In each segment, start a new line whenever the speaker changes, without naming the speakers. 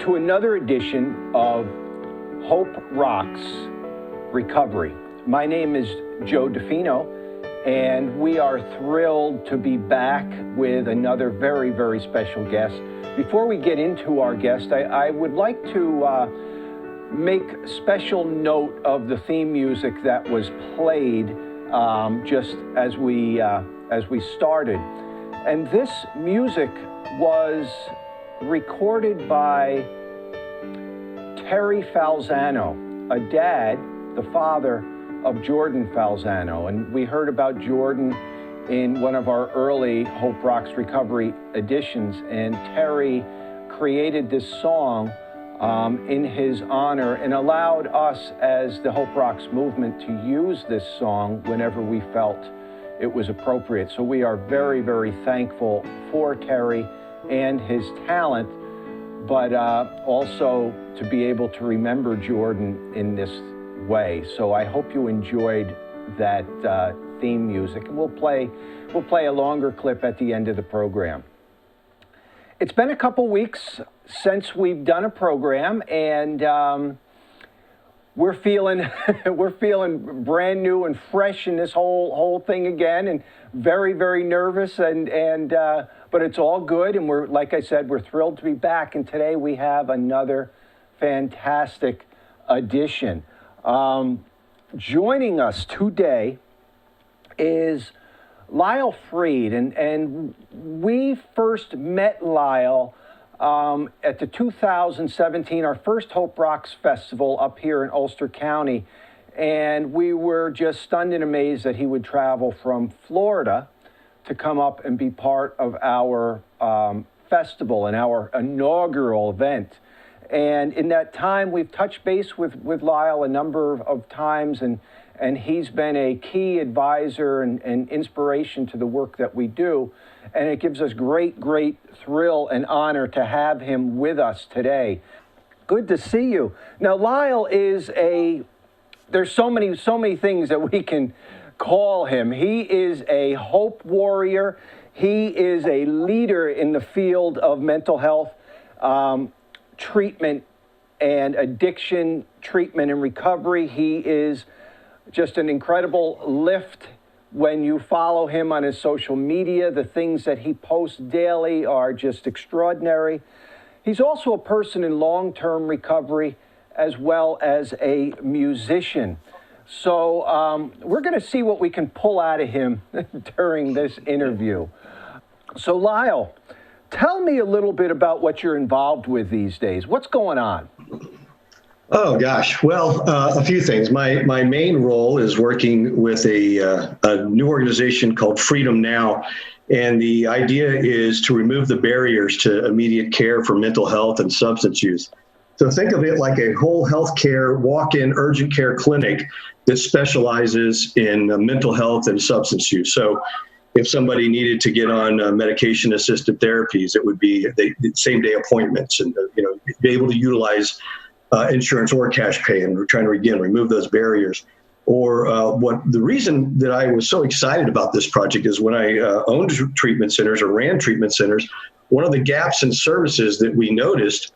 to another edition of Hope Rocks Recovery. My name is Joe DeFino, and we are thrilled to be back with another very, very special guest. Before we get into our guest, I would like to make special note of the theme music that was played just as we started. And this music was recorded by Terry Falzano, a dad, the father of Jordan Falzano. And we heard about Jordan in one of our early Hope Rocks Recovery editions. And Terry created this song in his honor and allowed us as the Hope Rocks movement to use this song whenever we felt it was appropriate. So we are very, very thankful for Terry and his talent, but also to be able to remember Jordan in this way. So I hope you enjoyed that theme music, and we'll play a longer clip at the end of the program. It's been a couple weeks since we've done a program, and we're feeling brand new and fresh in this whole thing again, and very, very nervous, and but it's all good, and we're, like I said, we're thrilled to be back. And today we have another fantastic edition. Joining us today is Lyle Fried, and we first met Lyle at the 2017, our first Hope Rocks Festival up here in Ulster County, and we were just stunned and amazed that he would travel from Florida to come up and be part of our festival and our inaugural event. And in that time, we've touched base with Lyle a number of times, and he's been a key advisor and inspiration to the work that we do. And it gives us great thrill and honor to have him with us today. Good to see you. Now, Lyle is there's so many things that we can call him. He is a hope warrior. He is a leader in the field of mental health treatment and addiction treatment and recovery. He is just an incredible lift when you follow him on his social media. The things that he posts daily are just extraordinary. He's also a person in long-term recovery as well as a musician. So we're going to see what we can pull out of him during this interview. So Lyle, tell me a little bit about what you're involved with these days. What's going on?
Oh, gosh. Well, a few things. My main role is working with a new organization called Freedom Now. And the idea is to remove the barriers to immediate care for mental health and substance use. So think of it like a whole healthcare walk-in urgent care clinic that specializes in mental health and substance use. So if somebody needed to get on medication-assisted therapies, it would be same-day appointments, and be able to utilize insurance or cash pay, and we're trying to, again, remove those barriers. Or the reason that I was so excited about this project is when I owned treatment centers or ran treatment centers, one of the gaps in services that we noticed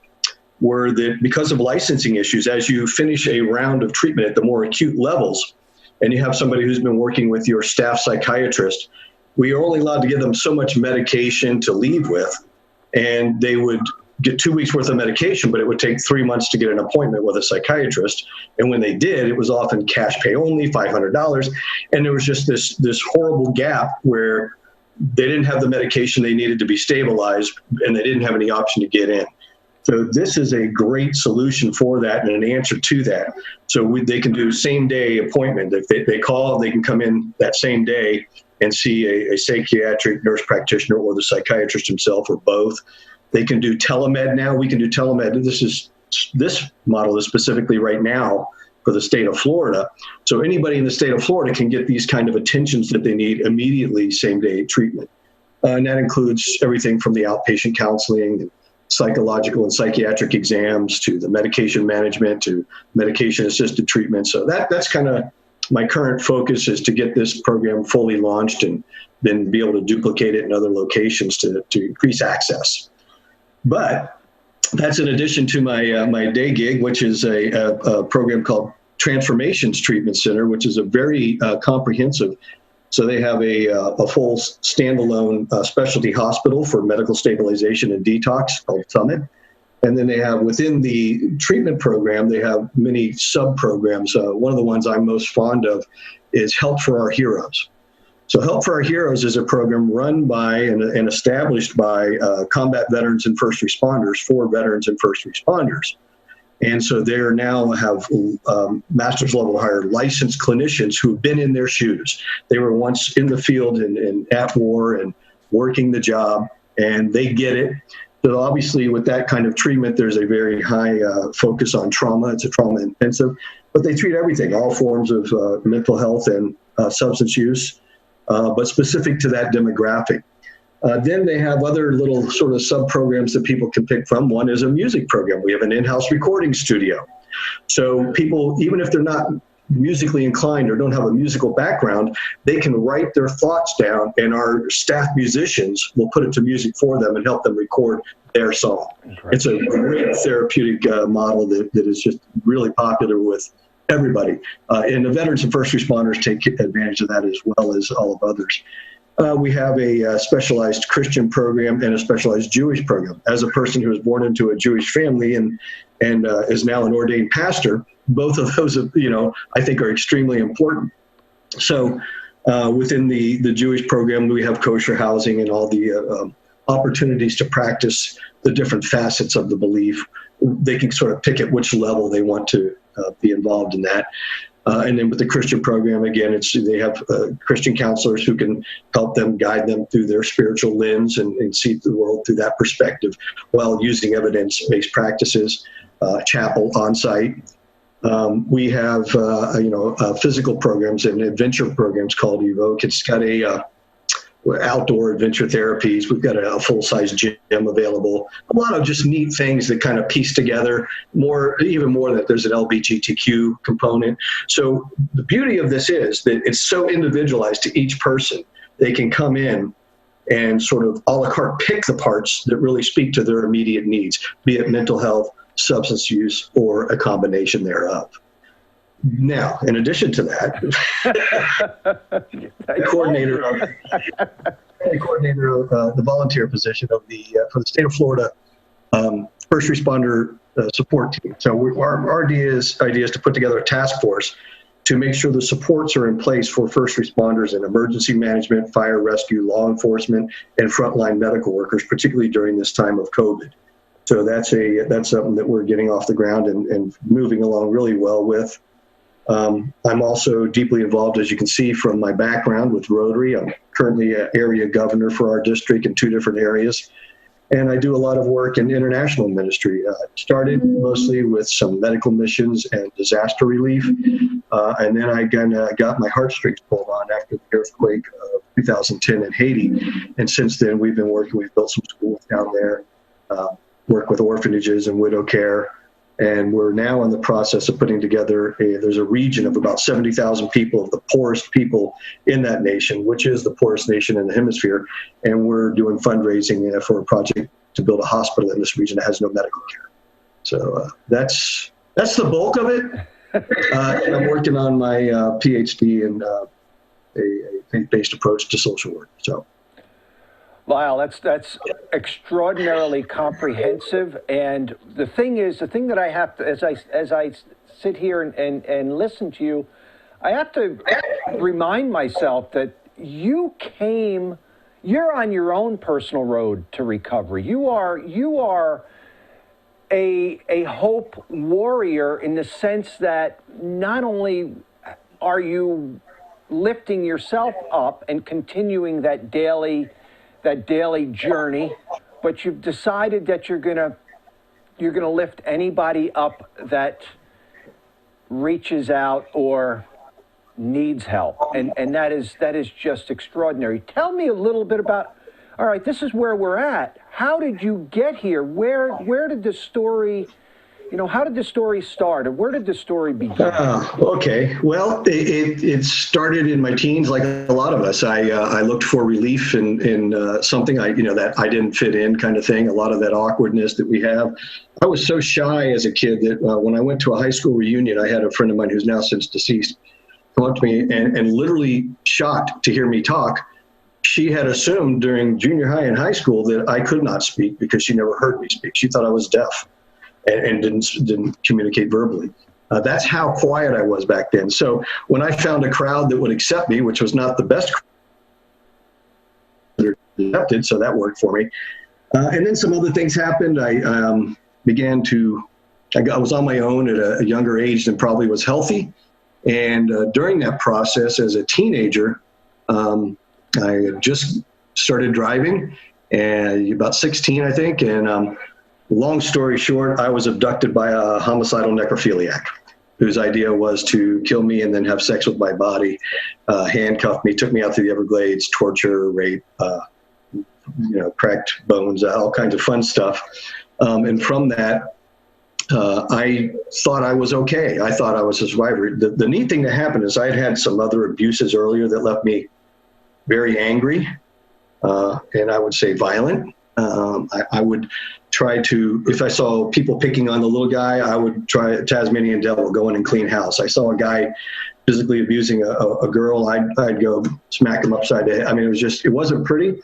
were that because of licensing issues, as you finish a round of treatment at the more acute levels, and you have somebody who's been working with your staff psychiatrist, we are only allowed to give them so much medication to leave with, and they would get 2 weeks worth of medication, but it would take 3 months to get an appointment with a psychiatrist. And when they did, it was often cash pay only, $500. And there was just this horrible gap where they didn't have the medication they needed to be stabilized, and they didn't have any option to get in. So this is a great solution for that and an answer to that. So they can do same-day appointment. If they call, they can come in that same day and see a psychiatric nurse practitioner or the psychiatrist himself, or both. They can do telemed now. We can do telemed. This model is specifically right now for the state of Florida. So anybody in the state of Florida can get these kind of attentions that they need immediately, same-day treatment. And that includes everything from the outpatient counseling, psychological and psychiatric exams, to the medication management, to medication-assisted treatment. So that's kind of my current focus, is to get this program fully launched and then be able to duplicate it in other locations to increase access. But That's in addition to my day gig, which is a program called Transformations Treatment Center, which is a very comprehensive. So they have a full standalone specialty hospital for medical stabilization and detox called Summit. And then they have, within the treatment program, they have many sub-programs. One of the ones I'm most fond of is Help for Our Heroes. So Help for Our Heroes is a program run by and established by combat veterans and first responders for veterans and first responders. And so they now have master's level higher licensed clinicians who've been in their shoes. They were once in the field and at war and working the job, and they get it. So obviously with that kind of treatment, there's a very high focus on trauma. It's a trauma intensive, but they treat everything, all forms of mental health and substance use, but specific to that demographic. Then they have other little sort of sub-programs that people can pick from. One is a music program. We have an in-house recording studio. So people, even if they're not musically inclined or don't have a musical background, they can write their thoughts down, and our staff musicians will put it to music for them and help them record their song. It's a great therapeutic model that is just really popular with everybody. And the veterans and first responders take advantage of that as well as all of others. We have a specialized Christian program and a specialized Jewish program. As a person who was born into a Jewish family and is now an ordained pastor, both of those, I think are extremely important. So within the Jewish program, we have kosher housing and all the opportunities to practice the different facets of the belief. They can sort of pick at which level they want to be involved in that. And then with the Christian program, again, they have Christian counselors who can help them, guide them through their spiritual lens and see the world through that perspective while using evidence-based practices, chapel on site. We have, physical programs and adventure programs called Evoke. It's got outdoor adventure therapies. We've got a full-size gym available. A lot of just neat things that kind of piece together even more that there's an LGBTQ component. So the beauty of this is that it's so individualized to each person. They can come in and sort of a la carte pick the parts that really speak to their immediate needs, be it mental health, substance use, or a combination thereof. Now, in addition to that, the coordinator of the volunteer position of for the state of Florida first responder support team. So our idea is to put together a task force to make sure the supports are in place for first responders in emergency management, fire rescue, law enforcement, and frontline medical workers, particularly during this time of COVID. So that's something that we're getting off the ground and moving along really well with. I'm also deeply involved, as you can see from my background, with Rotary. I'm currently an area governor for our district in 2 different areas. And I do a lot of work in international ministry. Started mostly with some medical missions and disaster relief. And then I got my heartstrings pulled on after the earthquake of 2010 in Haiti. And since then, we've been working. We've built some schools down there, work with orphanages and widow care. And we're now in the process of putting together there's a region of about 70,000 people, of the poorest people in that nation, which is the poorest nation in the hemisphere. And we're doing fundraising for a project to build a hospital in this region that has no medical care. So that's the bulk of it. And I'm working on my PhD in a faith-based approach to social work. So.
Lyle, that's extraordinarily comprehensive. And the thing that I have to, as I sit here and listen to you, I have to remind myself that you're on your own personal road to recovery. You are a hope warrior in the sense that not only are you lifting yourself up and continuing that daily journey, but you've decided that you're gonna lift anybody up that reaches out or needs help, and that is just extraordinary. Tell me a little bit about. All right, this is where we're at. How did you get here? Where did the story How did the story start, and where did the story begin?
Okay. Well, it started in my teens, like a lot of us. I looked for relief in something that I didn't fit in, kind of thing. A lot of that awkwardness that we have. I was so shy as a kid that when I went to a high school reunion, I had a friend of mine who's now since deceased come up to me and literally shocked to hear me talk. She had assumed during junior high and high school that I could not speak because she never heard me speak. She thought I was deaf and didn't communicate verbally. That's how quiet I was back then. So when I found a crowd that would accept me, which was not the best accepted, so that worked for me. And then some other things happened. I was on my own at a younger age than probably was healthy. And during that process as a teenager, I had just started driving, and about 16, I think. And long story short, I was abducted by a homicidal necrophiliac whose idea was to kill me and then have sex with my body, handcuff me, took me out to the Everglades, torture, rape, cracked bones, all kinds of fun stuff. And from that, I thought I was okay. I thought I was a survivor. The neat thing that happened is I'd had some other abuses earlier that left me very angry, and I would say violent. I would try to, if I saw people picking on the little guy, I would try Tasmanian devil, go in and clean house. I saw a guy physically abusing a girl, I'd go smack him upside the head. I mean, it wasn't pretty,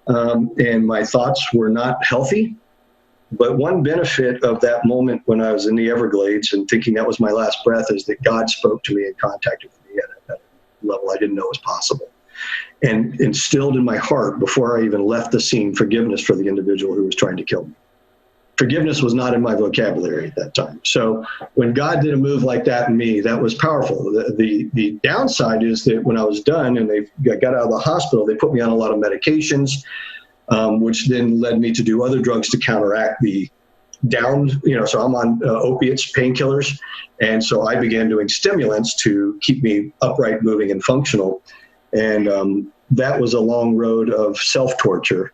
and my thoughts were not healthy. But one benefit of that moment when I was in the Everglades and thinking that was my last breath is that God spoke to me and contacted me at a level I didn't know was possible, and instilled in my heart before I even left the scene forgiveness for the individual who was trying to kill me. Forgiveness was not in my vocabulary at that time. So when God did a move like that in me, that was powerful. The downside is that when I was done and I got out of the hospital, they put me on a lot of medications, which then led me to do other drugs to counteract the down, so I'm on opiates, painkillers. And so I began doing stimulants to keep me upright, moving, and functional. And that was a long road of self-torture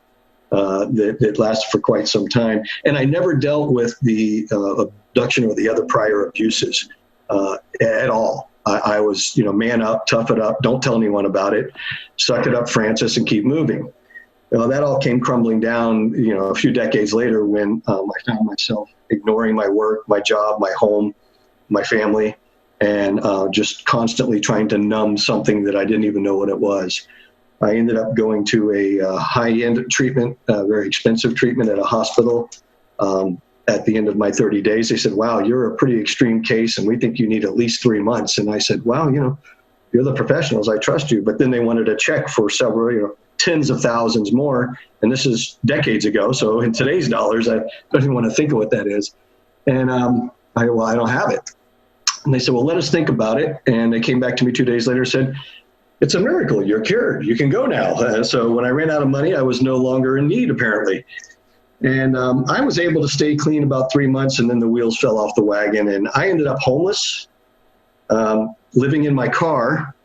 that lasted for quite some time. And I never dealt with the abduction or the other prior abuses at all. I was, man up, tough it up, don't tell anyone about it, suck it up, Francis, and keep moving. That all came crumbling down, a few decades later when I found myself ignoring my work, my job, my home, my family, and just constantly trying to numb something that I didn't even know what it was. I ended up going to a high-end treatment, very expensive treatment at a hospital. At the end of my 30 days, they said, wow, you're a pretty extreme case, and we think you need at least 3 months. And I said, wow, you're the professionals, I trust you. But then they wanted a check for several, tens of thousands more. And this is decades ago. So in today's dollars, I don't even want to think of what that is. And I don't have it. And they said, well, let us think about it. And they came back to me 2 days later and said, it's a miracle. You're cured. You can go now. So when I ran out of money, I was no longer in need, apparently. And I was able to stay clean about 3 months, and then the wheels fell off the wagon. And I ended up homeless, living in my car.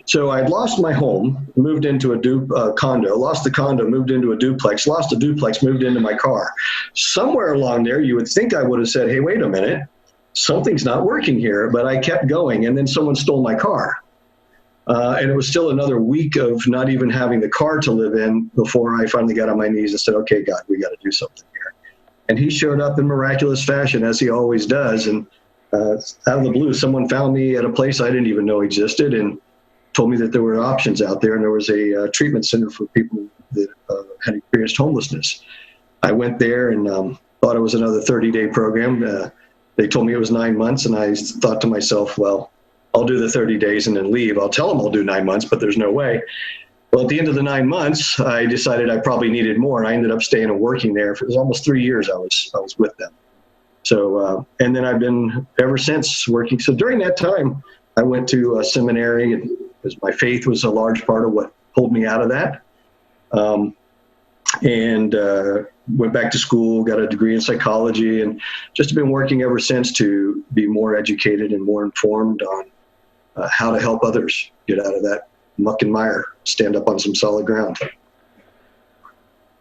So I'd lost my home, moved into a condo, lost the condo, moved into a duplex, lost a duplex, moved into my car. Somewhere along there, you would think I would have said, hey, wait a minute, something's not working here. But I kept going, and then someone stole my car. And it was still another week of not even having the car to live in before I finally got on my knees and said, okay, God, we got to do something here. And he showed up in miraculous fashion, as he always does. And out of the blue, someone found me at a place I didn't even know existed and told me that there were options out there. And there was a treatment center for people that had experienced homelessness. I went there and thought it was another 30-day program. They told me it was 9 months. And I thought to myself, well, I'll do the 30 days and then leave. I'll tell them I'll do 9 months, but there's no way. Well, at the end of the 9 months, I decided I probably needed more. I ended up staying and working there. It was almost 3 years I was with them. So, and then I've been ever since working. So during that time, I went to a seminary, and because my faith was a large part of what pulled me out of that. And went back to school, got a degree in psychology, and just been working ever since to be more educated and more informed on how to help others get out of that muck and mire, stand up on some solid ground.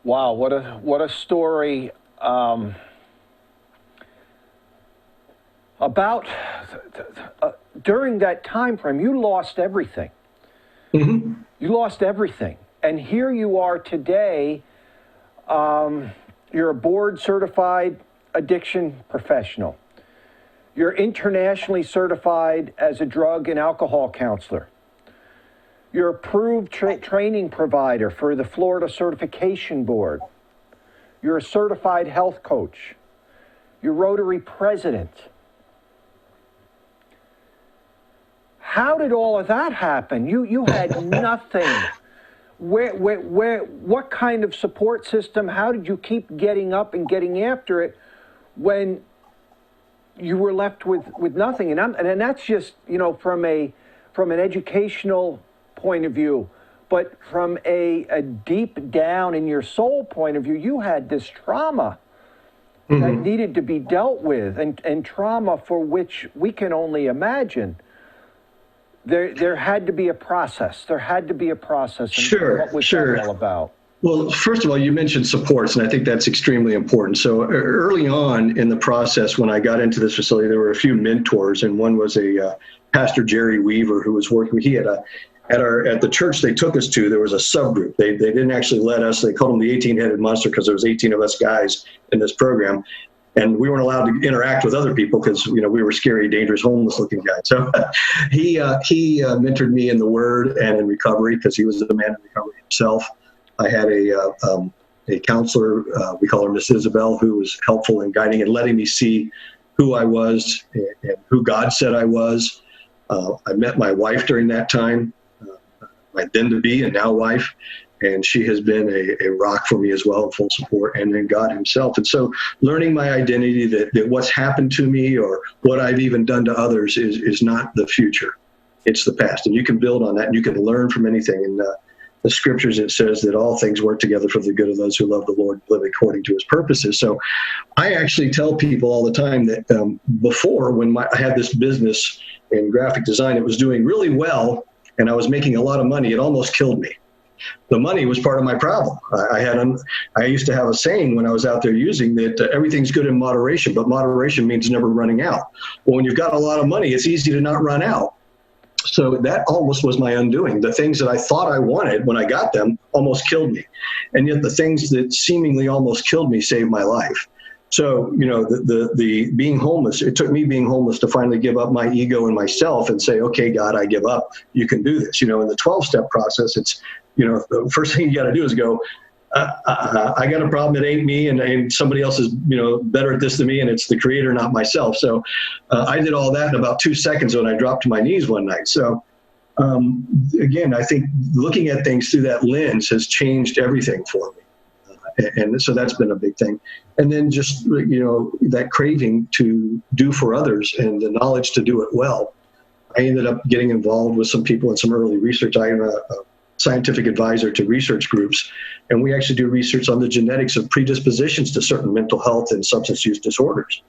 Wow, what a story. About during that time frame, you lost everything.
Mm-hmm.
You lost everything. And here you are today. You're a board certified addiction professional. You're internationally certified as a drug and alcohol counselor. You're approved training provider for the Florida Certification Board. You're a certified health coach. You're Rotary president. How did all of that happen? You had nothing. What kind of support system? How did you keep getting up and getting after it when you were left with nothing? And that's just, from an educational point of view, but from a deep down in your soul point of view, you had this trauma that needed to be dealt with, and trauma for which we can only imagine. There had to be a process. There had to be a process.
Sure,
what was
sure.
that all about?
Well, first of all, you mentioned supports, and I think that's extremely important. So early on in the process, when I got into this facility, there were a few mentors, and one was a Pastor Jerry Weaver, who was working. He had at the church they took us to, there was a subgroup. They didn't actually let us. They called him the 18-headed monster because there was 18 of us guys in this program. And we weren't allowed to interact with other people because, we were scary, dangerous, homeless-looking guys. So he mentored me in the Word and in recovery because he was a man in recovery himself. I had a counselor, we call her Miss Isabel, who was helpful in guiding and letting me see who I was and who God said I was. I met my wife during that time, my then-to-be and now wife. And she has been a rock for me as well, full support, and then God himself. And so learning my identity, that what's happened to me or what I've even done to others is not the future. It's the past. And you can build on that, and you can learn from anything. In the scriptures, it says that all things work together for the good of those who love the Lord, live according to his purposes. So I actually tell people all the time that before, when I had this business in graphic design, it was doing really well, and I was making a lot of money. It almost killed me. The money was part of my problem. I used to have a saying when I was out there using that everything's good in moderation, but moderation means never running out. Well, when you've got a lot of money, it's easy to not run out. So that almost was my undoing. The things that I thought I wanted when I got them almost killed me. And yet the things that seemingly almost killed me saved my life. So, the being homeless, it took me being homeless to finally give up my ego and myself and say, okay, God, I give up. You can do this. In the 12-step process, it's, the first thing you got to do is go, I got a problem. It ain't me. And somebody else is, better at this than me. And it's the creator, not myself. So I did all that in about 2 seconds when I dropped to my knees one night. So again, I think looking at things through that lens has changed everything for me. And so that's been a big thing. And then just, that craving to do for others and the knowledge to do it well. I ended up getting involved with some people in some early research. I am a scientific advisor to research groups, and we actually do research on the genetics of predispositions to certain mental health and substance use disorders.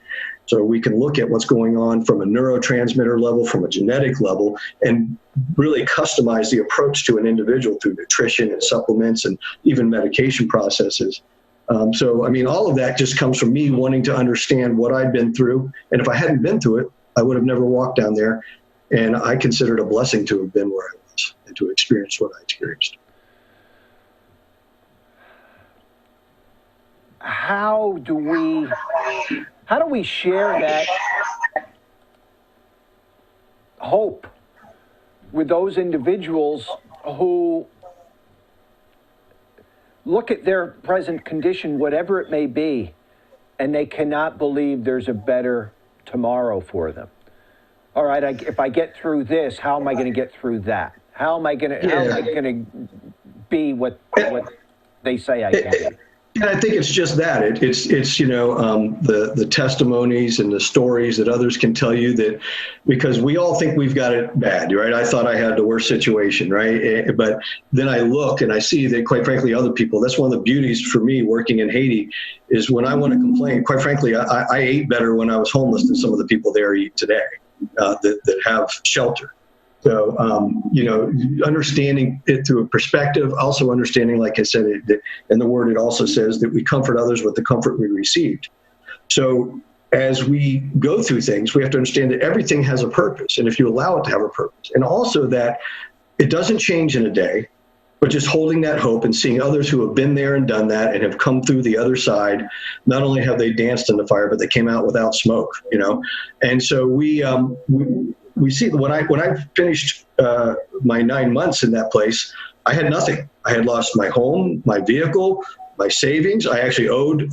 So we can look at what's going on from a neurotransmitter level, from a genetic level, and really customize the approach to an individual through nutrition and supplements and even medication processes. All of that just comes from me wanting to understand what I'd been through. And if I hadn't been through it, I would have never walked down there. And I consider it a blessing to have been where I was and to experience what I experienced.
How do we share that hope with those individuals who look at their present condition, whatever it may be, and they cannot believe there's a better tomorrow for them? All right, if I get through this, how am I going to get through that? How am I going to be what they say I can be?
Yeah, I think it's just that. It's the testimonies and the stories that others can tell you, that because we all think we've got it bad, right? I thought I had the worst situation, right? But then I look and I see that, quite frankly, other people, that's one of the beauties for me working in Haiti, is when I want to complain, quite frankly, I ate better when I was homeless than some of the people there eat today that have shelter. So, understanding it through a perspective, also understanding, like I said, in the Word, it also says that we comfort others with the comfort we received. So as we go through things, we have to understand that everything has a purpose, and if you allow it to have a purpose, and also that it doesn't change in a day, but just holding that hope and seeing others who have been there and done that and have come through the other side. Not only have they danced in the fire, but they came out without smoke, you know? And so we see when I finished my 9 months in that place, I had nothing. I had lost my home, my vehicle, my savings. I actually owed,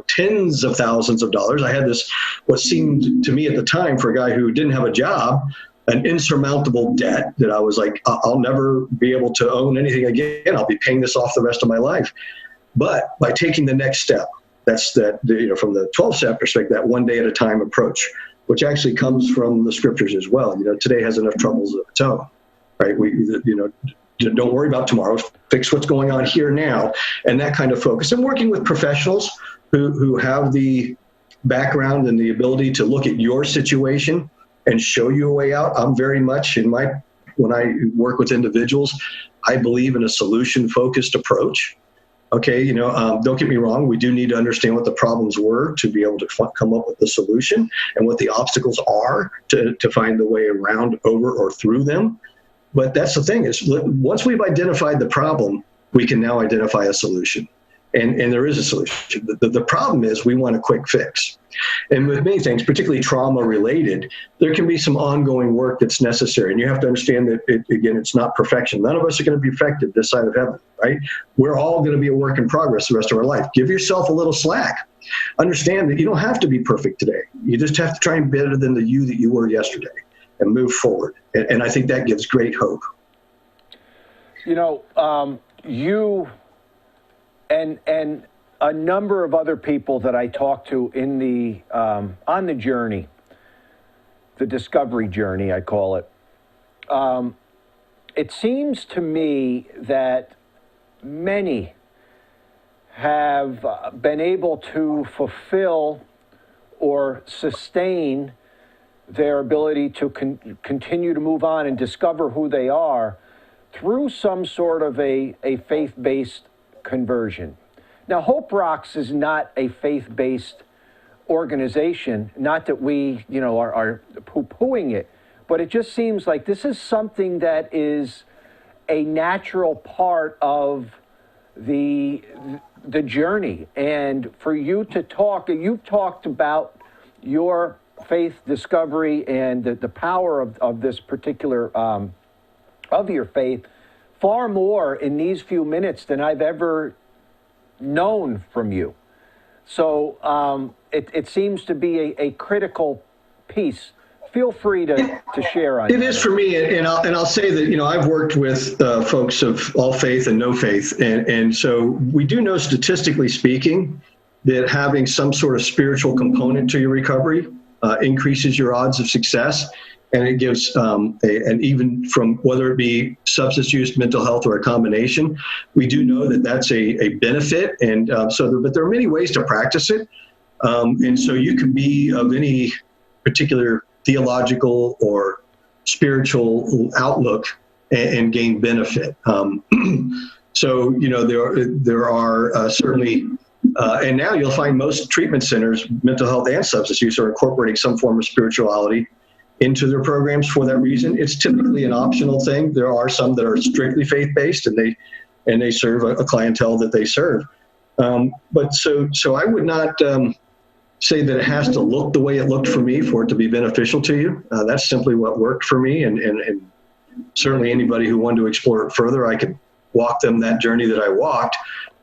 tens of thousands of dollars. I had this, what seemed to me at the time for a guy who didn't have a job, an insurmountable debt that I was like, I'll never be able to own anything again. I'll be paying this off the rest of my life. But by taking the next step, that's that, from the 12-step perspective, that one day at a time approach, which actually comes from the scriptures as well. Today has enough troubles of its own, right? Don't worry about tomorrow. Fix what's going on here now, and that kind of focus. And working with professionals who have the background and the ability to look at your situation and show you a way out. I'm very much when I work with individuals, I believe in a solution-focused approach. Okay, don't get me wrong. We do need to understand what the problems were to be able to come up with the solution and what the obstacles are to find the way around, over, or through them. But that's the thing is, once we've identified the problem, we can now identify a solution. And there is a solution. The problem is we want a quick fix. And with many things, particularly trauma-related, there can be some ongoing work that's necessary. And you have to understand that, it's not perfection. None of us are going to be perfected this side of heaven, right? We're all going to be a work in progress the rest of our life. Give yourself a little slack. Understand that you don't have to be perfect today. You just have to try and be better than the you that you were yesterday and move forward. And I think that gives great hope.
You and a number of other people that I talked to in the on the journey, the discovery journey, I call it. It seems to me that many have been able to fulfill or sustain their ability to continue to move on and discover who they are through some sort of a faith-based conversion. Now, Hope Rocks is not a faith-based organization, not that we, are poo-pooing it, but it just seems like this is something that is a natural part of the journey. And for you to talk, you've talked about your faith discovery and the power of this particular, of your faith, far more in these few minutes than I've ever known from you. So it seems to be a critical piece. Feel free to share on it.
It is for me, and I'll say that, I've worked with folks of all faith and no faith, and so we do know, statistically speaking, that having some sort of spiritual component to your recovery increases your odds of success. And it gives, and even from whether it be substance use, mental health, or a combination, we do know that that's a benefit. And but there are many ways to practice it. And so you can be of any particular theological or spiritual outlook and gain benefit. So, there are certainly, and now you'll find most treatment centers, mental health and substance use, are incorporating some form of spirituality into their programs for that reason. It's typically an optional thing. There are some that are strictly faith-based, and they serve a clientele that they serve. But so I would not say that it has to look the way it looked for me for it to be beneficial to you. That's simply what worked for me, and certainly anybody who wanted to explore it further, I could walk them that journey that I walked.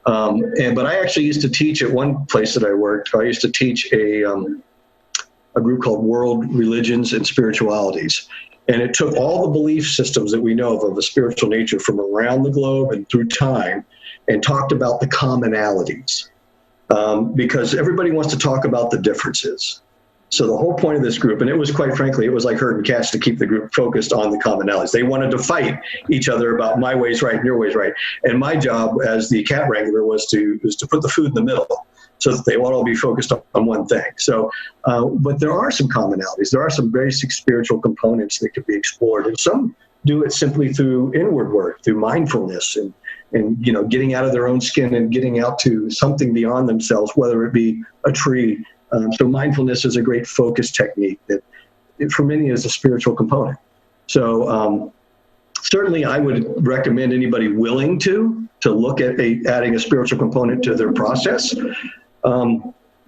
But I actually used to teach at one place that I worked. I used to teach a group called World Religions and Spiritualities. And it took all the belief systems that we know of a spiritual nature from around the globe and through time, and talked about the commonalities. Because everybody wants to talk about the differences. So the whole point of this group, and it was, quite frankly, it was like herding cats to keep the group focused on the commonalities. They wanted to fight each other about my way's right and your way's right. And my job as the cat wrangler was to put the food in the middle, so that they won't all be focused on one thing. So, but there are some commonalities. There are some basic spiritual components that could be explored. And some do it simply through inward work, through mindfulness and getting out of their own skin and getting out to something beyond themselves, whether it be a tree, So mindfulness is a great focus technique that for many is a spiritual component. So certainly I would recommend anybody willing to look at adding a spiritual component to their process.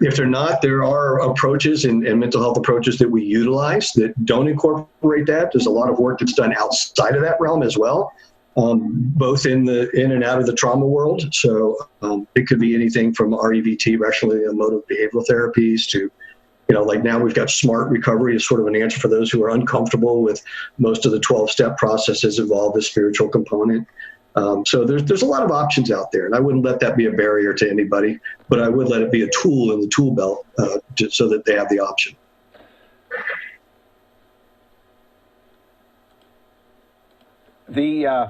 If they're not, there are approaches and mental health approaches that we utilize that don't incorporate that. There's a lot of work that's done outside of that realm as well, both in and out of the trauma world. So it could be anything from REBT, rational emotive behavioral therapies, to, like now we've got SMART recovery as sort of an answer for those who are uncomfortable with most of the 12-step processes involve this spiritual component. So there's a lot of options out there, and I wouldn't let that be a barrier to anybody, but I would let it be a tool in the tool belt so that they have the option.
The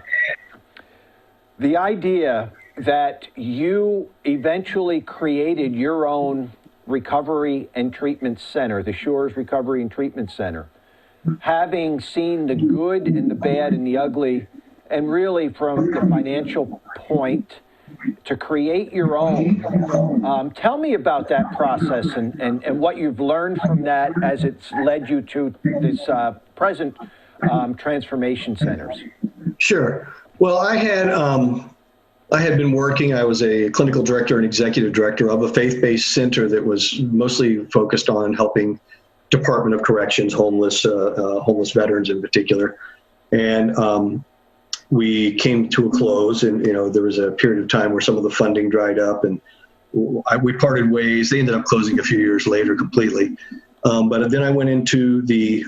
idea that you eventually created your own recovery and treatment center, the Shores Recovery and Treatment Center, having seen the good and the bad and the ugly, and really from the financial point to create your own. Tell me about that process and what you've learned from that as it's led you to this present transformation centers.
Sure. Well, I had been working, I was a clinical director and executive director of a faith-based center that was mostly focused on helping Department of Corrections, homeless veterans in particular. And we came to a close, and there was a period of time where some of the funding dried up, and we parted ways. They ended up closing a few years later completely. But then I went into the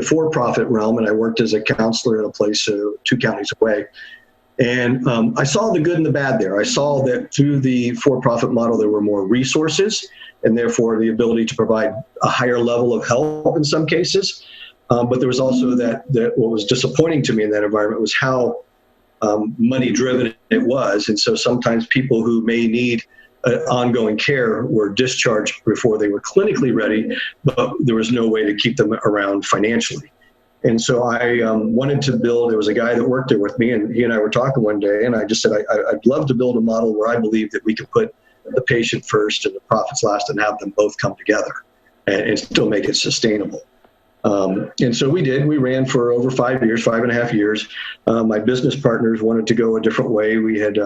for-profit realm, and I worked as a counselor in a place 2 counties away. And I saw the good and the bad there. I saw that through the for-profit model, there were more resources, and therefore the ability to provide a higher level of help in some cases. But there was also that what was disappointing to me in that environment was how money-driven it was. And so sometimes people who may need ongoing care were discharged before they were clinically ready, but there was no way to keep them around financially. And so I wanted to build, there was a guy that worked there with me, and he and I were talking one day, and I just said, I'd love to build a model where I believe that we can put the patient first and the profits last and have them both come together and still make it sustainable. And so we did. We ran for over 5 years, 5.5 years. My business partners wanted to go a different way. We had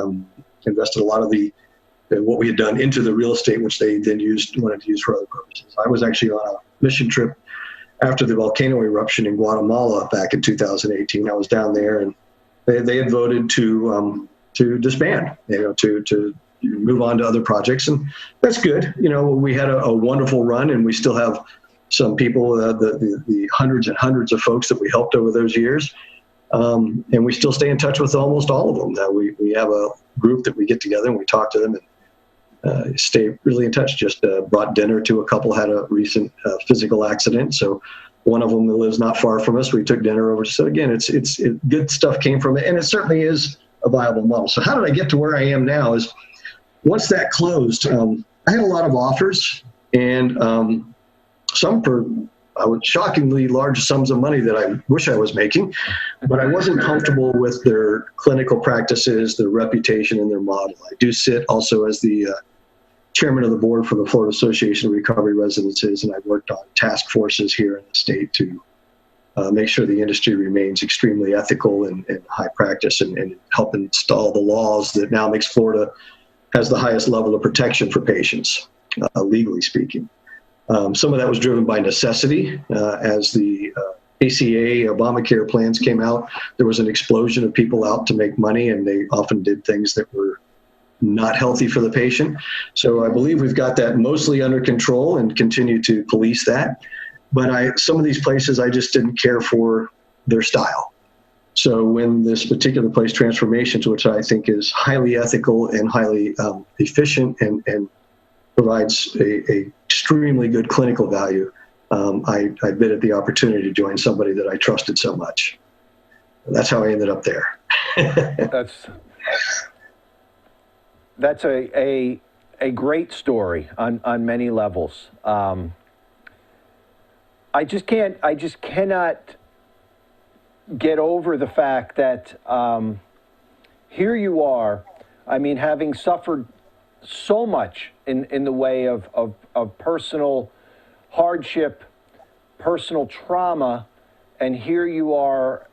invested a lot of what we had done into the real estate, which they then wanted to use for other purposes. I was actually on a mission trip after the volcano eruption in Guatemala back in 2018. I was down there, and they had voted to disband, to move on to other projects, and that's good. We had a wonderful run, and we still have some people, the hundreds and hundreds of folks that we helped over those years, and we still stay in touch with almost all of them. Now we have a group that we get together and we talk to them and stay really in touch. Just brought dinner to a couple, had a recent physical accident, so one of them that lives not far from us, we took dinner over. So again, it's good stuff came from it, and it certainly is a viable model. So how did I get to where I am now is, once that closed, I had a lot of offers, and some for shockingly large sums of money that I wish I was making, but I wasn't comfortable with their clinical practices, their reputation, and their model. I do sit also as the chairman of the board for the Florida Association of Recovery Residences, and I've worked on task forces here in the state to make sure the industry remains extremely ethical and high practice, and help install the laws that now makes Florida has the highest level of protection for patients, legally speaking. Some of that was driven by necessity. As the ACA, Obamacare plans came out, there was an explosion of people out to make money, and they often did things that were not healthy for the patient. So I believe we've got that mostly under control and continue to police that. But some of these places, I just didn't care for their style. So when this particular place, Transformations, which I think is highly ethical and highly efficient and provides a extremely good clinical value, I bid at the opportunity to join somebody that I trusted so much. That's how I ended up there.
That's a great story on many levels. I just cannot get over the fact that here you are, I mean, having suffered so much in the way of personal hardship, personal trauma, and here you are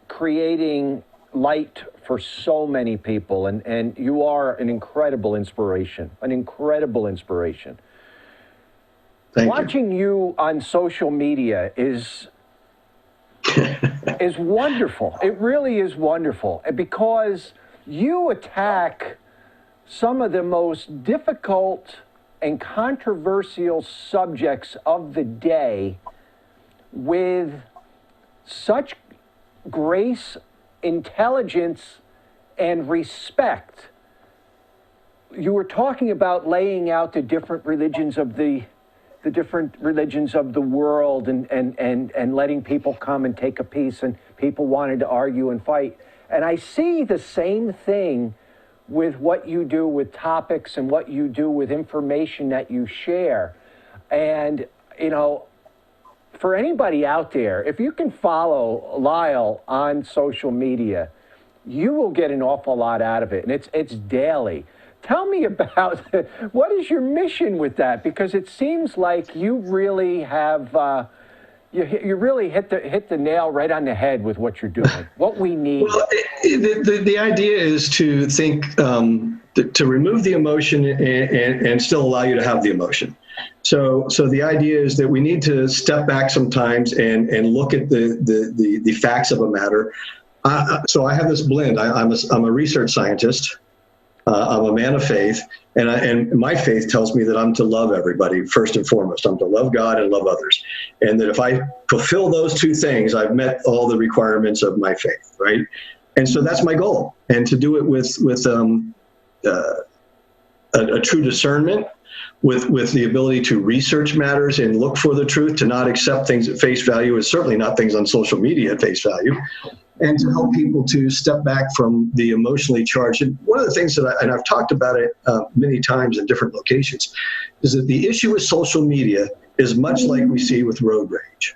creating light for so many people, and you are an incredible inspiration, Watching you on social media is wonderful. It really is wonderful, because you attack some of the most difficult and controversial subjects of the day with such grace, intelligence, and respect. You were talking about laying out the different religions of the world, and letting people come and take a piece, and people wanted to argue and fight. And I see the same thing with what you do with topics and what you do with information that you share. And, you know, for anybody out there, if you can follow Lyle on social media, you will get an awful lot out of it. And it's daily. Tell me about what is your mission with that? Because it seems like you really have, you really hit the nail right on the head with what you're doing, what we need.
Well, the idea is to think, to remove the emotion and still allow you to have the emotion. So the idea is that we need to step back sometimes and look at the facts of a matter. So I have this blend. I'm a research scientist. I'm a man of faith, and my faith tells me that I'm to love everybody first and foremost. I'm to love God and love others, and that if I fulfill those two things, I've met all the requirements of my faith, right? And so that's my goal, and to do it with a true discernment, with the ability to research matters and look for the truth, to not accept things at face value, and certainly not things on social media at face value, and to help people to step back from the emotionally charged. And one of the things that I've talked about it many times in different locations, is that the issue with social media is much like we see with road rage.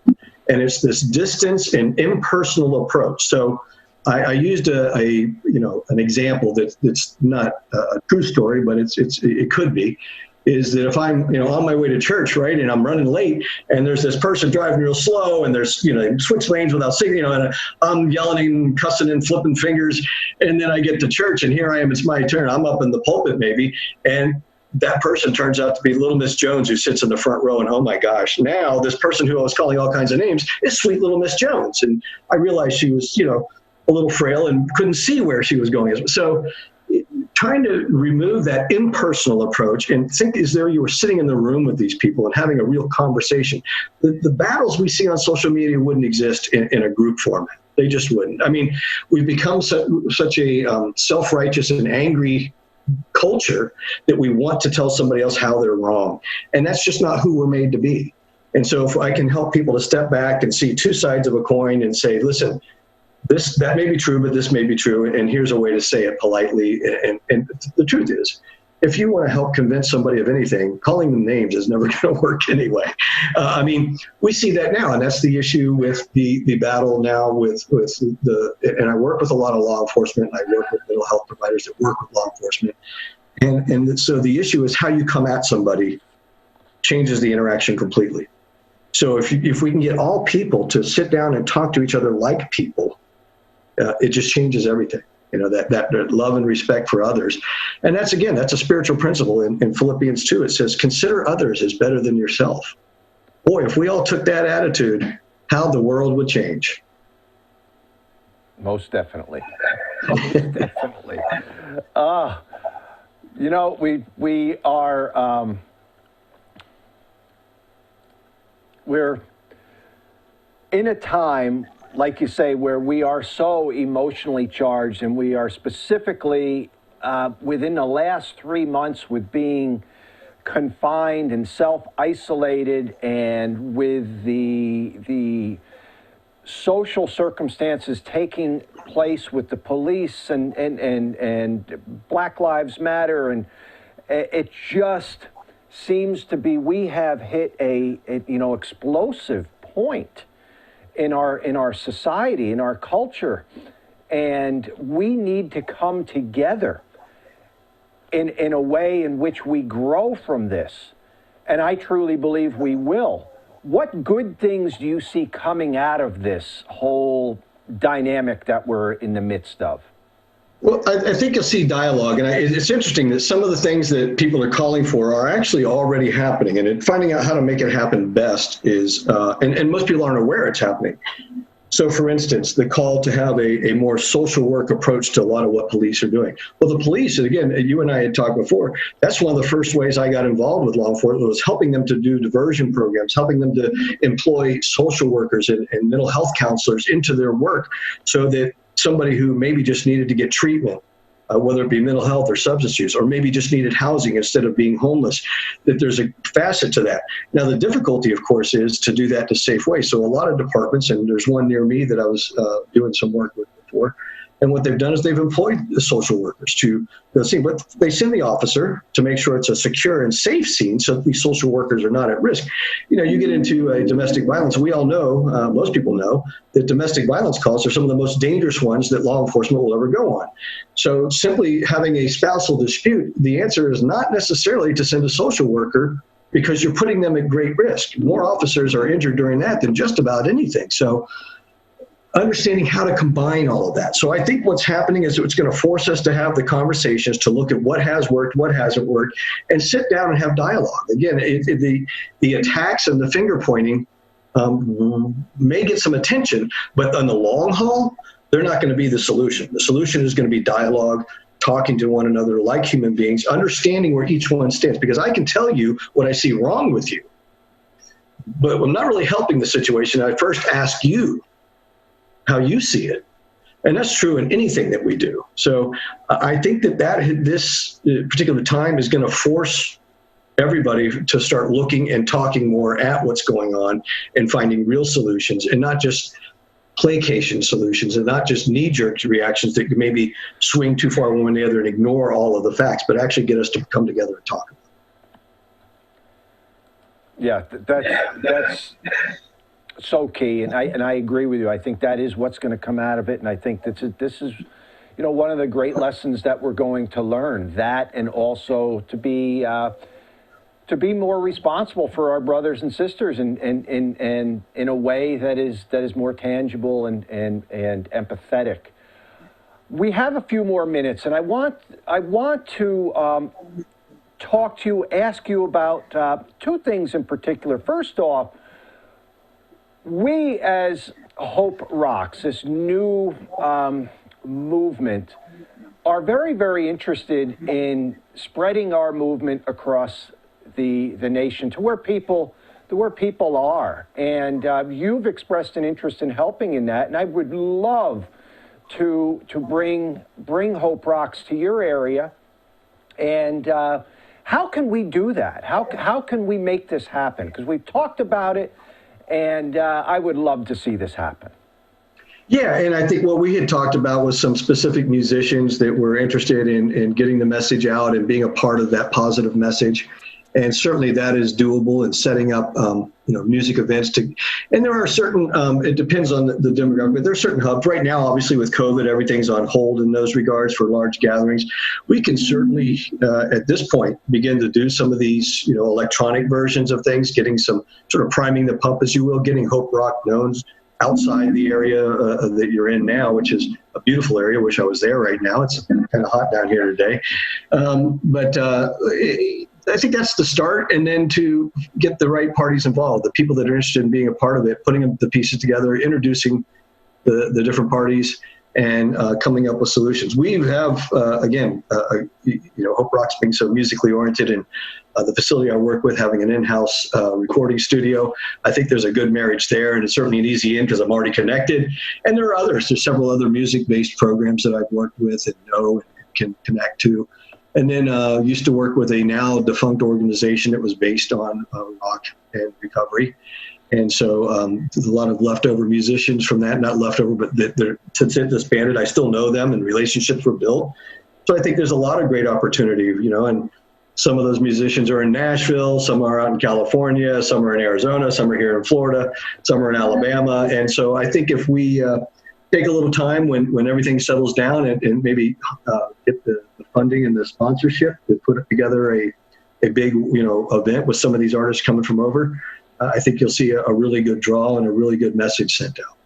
And it's this distance and impersonal approach. So I used an example that's not a true story, but it could be, is that if I'm, on my way to church, right, and I'm running late, and there's this person driving real slow, and there's, switch lanes without signaling, and I'm yelling and cussing and flipping fingers, and then I get to church, and here I am, it's my turn, I'm up in the pulpit maybe, and that person turns out to be little Miss Jones, who sits in the front row, and oh my gosh, now this person who I was calling all kinds of names is sweet little Miss Jones, and I realized she was, a little frail and couldn't see where she was going. So trying to remove that impersonal approach and think as though you were sitting in the room with these people and having a real conversation. The battles we see on social media wouldn't exist in a group format. They just wouldn't. I mean, we've become such a self-righteous and angry culture that we want to tell somebody else how they're wrong. And that's just not who we're made to be. And so if I can help people to step back and see two sides of a coin and say, listen, that may be true, but this may be true, and here's a way to say it politely. And the truth is, if you want to help convince somebody of anything, calling them names is never going to work anyway. I mean, we see that now, and that's the issue with the battle now with and I work with a lot of law enforcement, and I work with mental health providers that work with law enforcement. And so the issue is how you come at somebody changes the interaction completely. So if we can get all people to sit down and talk to each other like people, it just changes everything. That love and respect for others. And that's a spiritual principle in Philippians 2. It says, consider others as better than yourself. Boy, if we all took that attitude, how the world would change.
Most definitely. Most definitely. We are, we're in a time, like you say, where we are so emotionally charged, and we are specifically within the last 3 months with being confined and self-isolated, and with the social circumstances taking place with the police and Black Lives Matter, and it just seems to be, we have hit a explosive point in our society, in our culture, and we need to come together in a way in which we grow from this, and I truly believe we will. What good things do you see coming out of this whole dynamic that we're in the midst of?
Well, I think you'll see dialogue, and it's interesting that some of the things that people are calling for are actually already happening, and finding out how to make it happen best is, and most people aren't aware it's happening. So, for instance, the call to have a more social work approach to a lot of what police are doing. Well, the police, again, you and I had talked before, that's one of the first ways I got involved with law enforcement, was helping them to do diversion programs, helping them to employ social workers and mental health counselors into their work, so that somebody who maybe just needed to get treatment, whether it be mental health or substance use, or maybe just needed housing instead of being homeless, that there's a facet to that. Now, the difficulty, of course, is to do that in a safe way. So a lot of departments, and there's one near me that I was doing some work with before, and what they've done is they've employed the social workers to go see, but they send the officer to make sure it's a secure and safe scene so that these social workers are not at risk. You know, you get into a domestic violence, we all know, most people know, that domestic violence calls are some of the most dangerous ones that law enforcement will ever go on. So simply having a spousal dispute, the answer is not necessarily to send a social worker, because you're putting them at great risk. More officers are injured during that than just about anything. So understanding how to combine all of that. So I think what's happening is it's going to force us to have the conversations, to look at what has worked, what hasn't worked, and sit down and have dialogue. Again, the attacks and the finger pointing may get some attention, but on the long haul, they're not going to be the solution. The solution is going to be dialogue, talking to one another like human beings, understanding where each one stands, because I can tell you what I see wrong with you, but I'm not really helping the situation. I first ask you how you see it. And that's true in anything that we do. So I think that this particular time is going to force everybody to start looking and talking more at what's going on and finding real solutions, and not just placation solutions, and not just knee-jerk reactions that could maybe swing too far one way or the other and ignore all of the facts, but actually get us to come together and talk.
Yeah, that's so key, and I agree with you. I think that is what's going to come out of it, and I think this is, you know, one of the great lessons that we're going to learn. That, and also to be more responsible for our brothers and sisters, and in a way that is more tangible and empathetic. We have a few more minutes, and I want to talk to you, ask you about two things in particular. First off, we as Hope Rocks, this new movement, are very, very interested in spreading our movement across the nation to where people are. And you've expressed an interest in helping in that, and I would love to bring Hope Rocks to your area. And how can we do that? How can we make this happen? Because we've talked about it, and I would love to see this happen.
Yeah, and I think what we had talked about was some specific musicians that were interested in getting the message out and being a part of that positive message. And certainly that is doable, and setting up, music events and there are certain, it depends on the demographic, but there are certain hubs. Right now, obviously with COVID, everything's on hold in those regards for large gatherings. We can certainly, at this point, begin to do some of these, electronic versions of things, getting some sort of priming the pump, as you will, getting Hope Rock known outside the area that you're in now, which is a beautiful area. Wish I was there right now. It's kind of hot down here today. I think that's the start, and then to get the right parties involved, the people that are interested in being a part of it, putting the pieces together, introducing the different parties, and coming up with solutions. We have, Hope Rocks being so musically oriented, and the facility I work with having an in-house recording studio. I think there's a good marriage there, and it's certainly an easy in because I'm already connected. And there are others. There's several other music-based programs that I've worked with and know and can connect to. And then used to work with a now defunct organization that was based on rock and recovery. And so there's a lot of leftover musicians from that, not leftover, but since it disbanded, I still know them and relationships were built. So I think there's a lot of great opportunity, and some of those musicians are in Nashville, some are out in California, some are in Arizona, some are here in Florida, some are in Alabama. And so I think if we take a little time when everything settles down and maybe get the funding and the sponsorship to put together a big, event with some of these artists coming from over. I think you'll see a really good draw and a really good message sent out.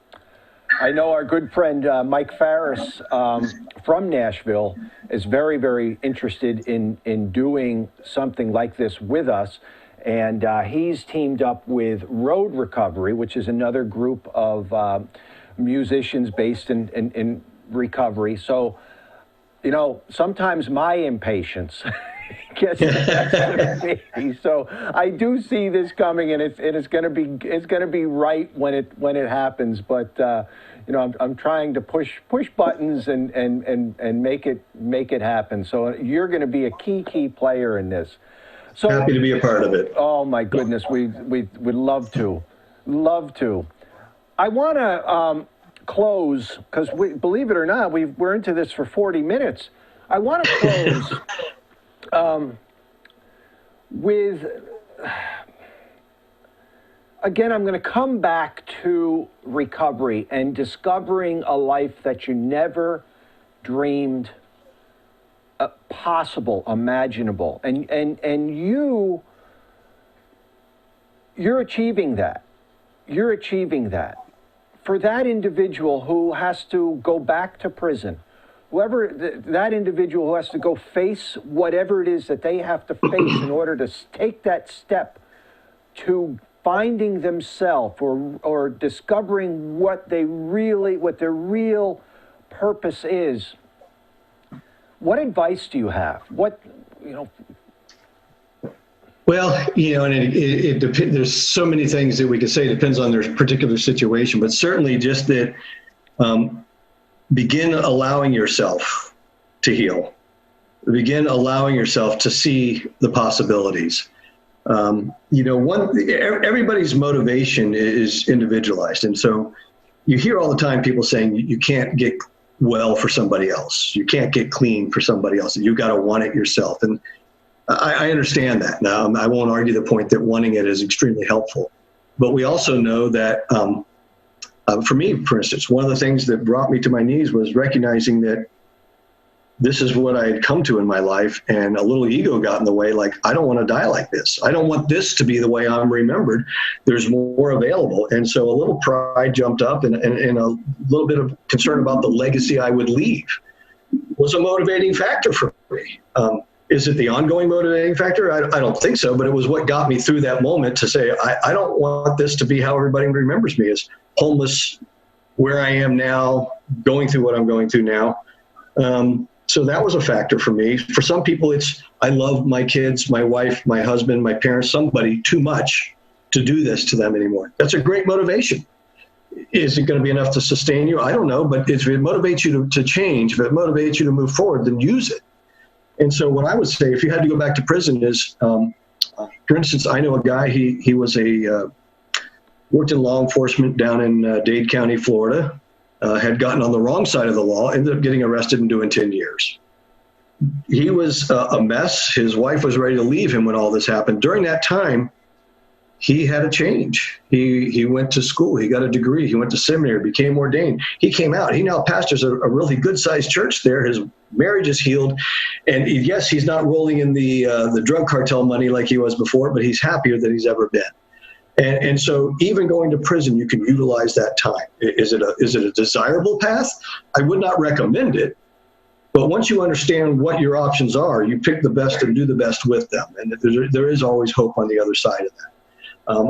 I know our good friend Mike Farris from Nashville is very, very interested in doing something like this with us. And he's teamed up with Road Recovery, which is another group of musicians based in recovery. So, sometimes my impatience gets the best of me. So I do see this coming, and it's going to be right when it happens. But I'm trying to push buttons and make it happen. So you're going to be a key player in this. So
happy to be a part of it.
Oh my goodness, we would love to. I want to close because believe it or not, we're into this for 40 minutes. I want to close with, again, I'm going to come back to recovery and discovering a life that you never dreamed possible, imaginable, and you're achieving that. You're achieving that. For that individual who has to go back to prison, that individual who has to go face whatever it is that they have to face in order to take that step to finding themselves or discovering what their real purpose is. What advice do you have? Well,
and it depends. There's so many things that we could say. It depends on their particular situation, but certainly just that begin allowing yourself to heal. Begin allowing yourself to see the possibilities. Everybody's motivation is individualized, and so you hear all the time people saying you can't get well for somebody else. You can't get clean for somebody else. You got to want it yourself. And I understand that. Now, I won't argue the point that wanting it is extremely helpful. But we also know that, for me, for instance, one of the things that brought me to my knees was recognizing that this is what I had come to in my life, and a little ego got in the way. Like, I don't want to die like this. I don't want this to be the way I'm remembered. There's more available. And so a little pride jumped up, and a little bit of concern about the legacy I would leave was a motivating factor for me. Is it the ongoing motivating factor? I don't think so, but it was what got me through that moment to say, I don't want this to be how everybody remembers me, as homeless, where I am now, going through what I'm going through now. So that was a factor for me. For some people, it's, I love my kids, my wife, my husband, my parents, somebody too much to do this to them anymore. That's a great motivation. Is it going to be enough to sustain you? I don't know, but if it motivates you to change, if it motivates you to move forward, then use it. And so what I would say, if you had to go back to prison, is, for instance, I know a guy, he was worked in law enforcement down in Dade County, Florida. Had gotten on the wrong side of the law, ended up getting arrested and doing 10 years. He was a mess. His wife was ready to leave him when all this happened. During that time, he had a change. He went to school. He got a degree. He went to seminary, became ordained. He came out. He now pastors a really good-sized church there. His marriage is healed. And yes, he's not rolling in the drug cartel money like he was before, but he's happier than he's ever been. And so even going to prison, you can utilize that time. Is it a desirable path? I would not recommend it. But once you understand what your options are, you pick the best and do the best with them. And there is always hope on the other side of that.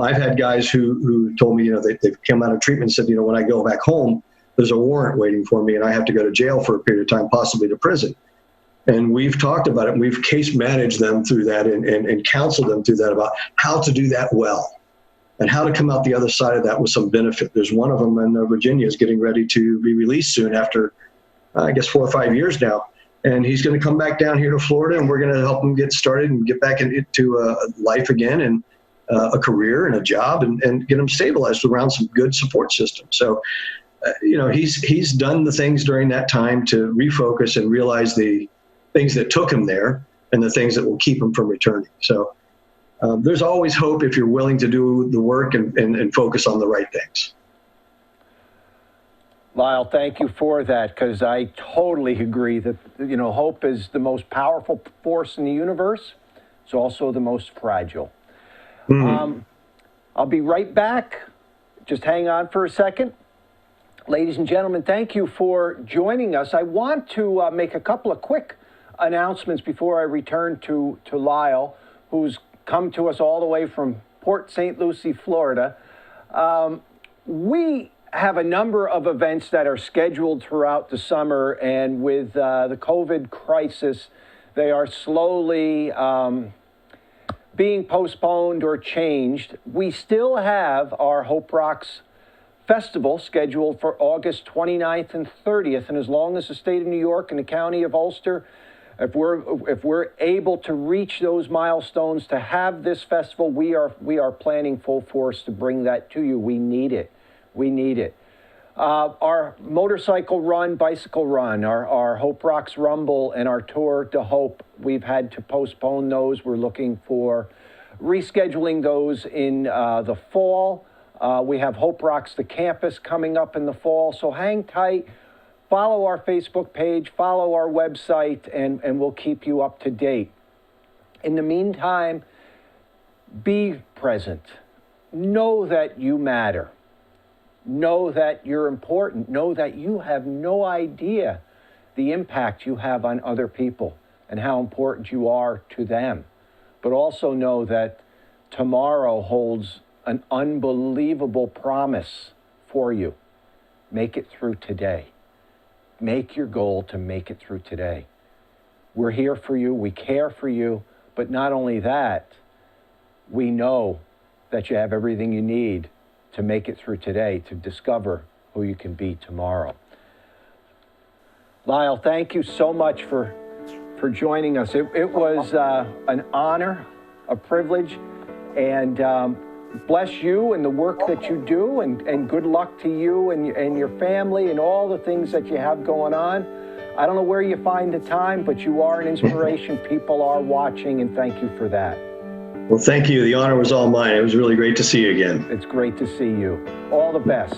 I've had guys who told me, they've come out of treatment and said, when I go back home, there's a warrant waiting for me and I have to go to jail for a period of time, possibly to prison. And we've talked about it. And we've case managed them through that and counseled them through that about how to do that well. And how to come out the other side of that with some benefit. There's one of them in Virginia is getting ready to be released soon after, I guess, 4 or 5 years now. And he's going to come back down here to Florida, and we're going to help him get started and get back into life again and a career and a job and get him stabilized around some good support systems. So, he's done the things during that time to refocus and realize the things that took him there and the things that will keep him from returning. So, there's always hope if you're willing to do the work and focus on the right things.
Lyle, thank you for that, because I totally agree that, hope is the most powerful force in the universe. It's also the most fragile. I'll be right back. Just hang on for a second. Ladies and gentlemen, thank you for joining us. I want to make a couple of quick announcements before I return to Lyle, who's come to us all the way from Port St. Lucie, Florida. We have a number of events that are scheduled throughout the summer, and with the COVID crisis, they are slowly being postponed or changed. We still have our Hope Rocks Festival scheduled for August 29th and 30th, and as long as the state of New York and the county of Ulster, if we're able to reach those milestones to have this festival, we are planning full force to bring that to you. We need it. We need it. Our motorcycle run, bicycle run, our Hope Rocks Rumble, and our Tour de Hope, we've had to postpone those. We're looking for rescheduling those in the fall. We have Hope Rocks the Campus coming up in the fall, so hang tight. Follow our Facebook page, follow our website, and we'll keep you up to date. In the meantime, be present. Know that you matter. Know that you're important. Know that you have no idea the impact you have on other people and how important you are to them. But also know that tomorrow holds an unbelievable promise for you. Make it through today. Make your goal to make it through today. We're here for you. We care for you. But not only that, we know that you have everything you need to make it through today, to discover who you can be tomorrow. Lyle, thank you so much for joining us. It was an honor, a privilege, and bless you and the work that you do, and good luck to you and your family and all the things that you have going on. I don't know where you find the time, but you are an inspiration. People are watching, and thank you for that.
Well, thank you. The honor was all mine. It was really great to see you again.
It's great to see you. All the best.